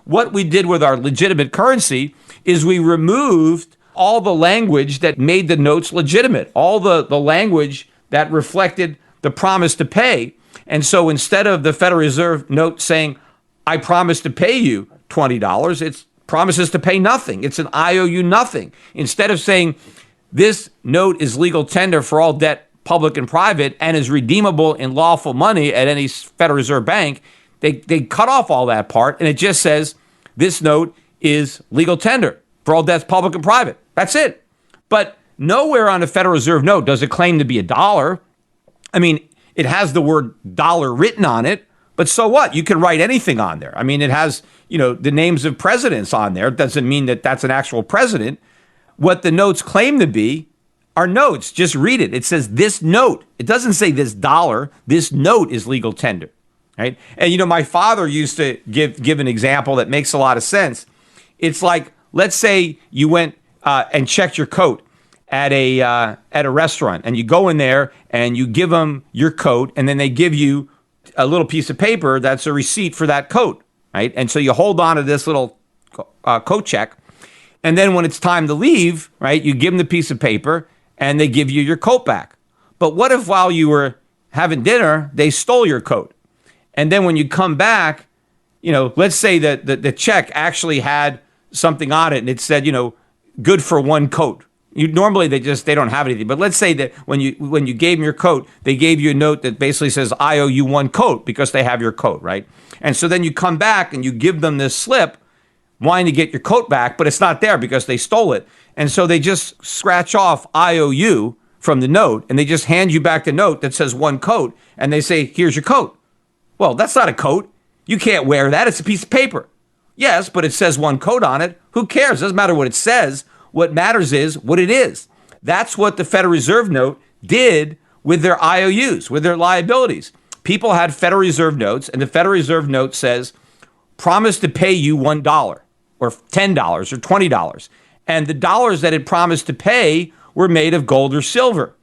what we did with our legitimate currency is we removed all the language that made the notes legitimate, all the language that reflected the promise to pay. And so instead of the Federal Reserve note saying, I promise to pay you $20, it promises to pay nothing. It's an IOU nothing. Instead of saying this note is legal tender for all debt, public and private, and is redeemable in lawful money at any Federal Reserve bank, they cut off all that part, and it just says this note is legal tender for all debts, public and private. That's it. But nowhere on a Federal Reserve note does it claim to be a dollar. I mean, it has the word dollar written on it, but so what? You can write anything on there. I mean, it has, the names of presidents on there. It doesn't mean that that's an actual president. What the notes claim to be are notes. Just read it. It says this note. It doesn't say this dollar. This note is legal tender, right? And, my father used to give an example that makes a lot of sense. It's like, let's say you went and checked your coat at a restaurant, and you go in there and you give them your coat, and then they give you a little piece of paper that's a receipt for that coat, right? And so you hold on to this little coat check, and then when it's time to leave, right, you give them the piece of paper, and they give you your coat back. But what if while you were having dinner, they stole your coat? And then when you come back, let's say that the check actually had something on it, and it said, good for one coat. Normally they don't have anything. But let's say that when you gave them your coat, they gave you a note that basically says, I owe you one coat, because they have your coat, right? And so then you come back and you give them this slip wanting to get your coat back, but it's not there because they stole it. And so they just scratch off I owe you from the note, and they just hand you back the note that says one coat, and they say, here's your coat. Well, that's not a coat. You can't wear that. It's a piece of paper. Yes, but it says one coat on it. Who cares? It doesn't matter what it says. What matters is what it is. That's what the Federal Reserve note did with their IOUs, with their liabilities. People had Federal Reserve notes, and the Federal Reserve note says, promise to pay you $1 or $10 or $20. And the dollars that it promised to pay were made of gold or silver.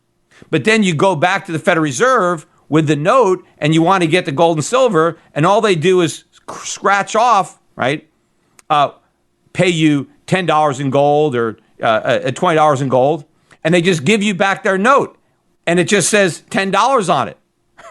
But then you go back to the Federal Reserve with the note and you want to get the gold and silver, and all they do is scratch off, right? Pay you $10 in gold or $20 in gold, and they just give you back their note, and it just says $10 on it.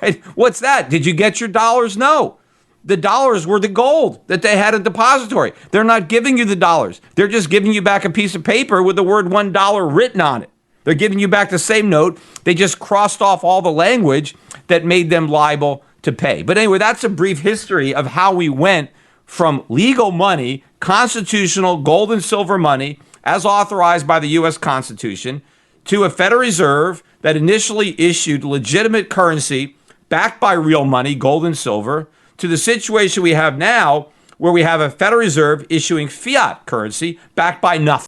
Right? What's that? Did you get your dollars? No. The dollars were the gold that they had at depository. They're not giving you the dollars. They're just giving you back a piece of paper with the word $1 written on it. They're giving you back the same note. They just crossed off all the language that made them liable to pay. But anyway, that's a brief history of how we went from legal money, constitutional gold and silver money, as authorized by the U.S. Constitution, to a Federal Reserve that initially issued legitimate currency backed by real money, gold and silver, to the situation we have now where we have a Federal Reserve issuing fiat currency backed by nothing.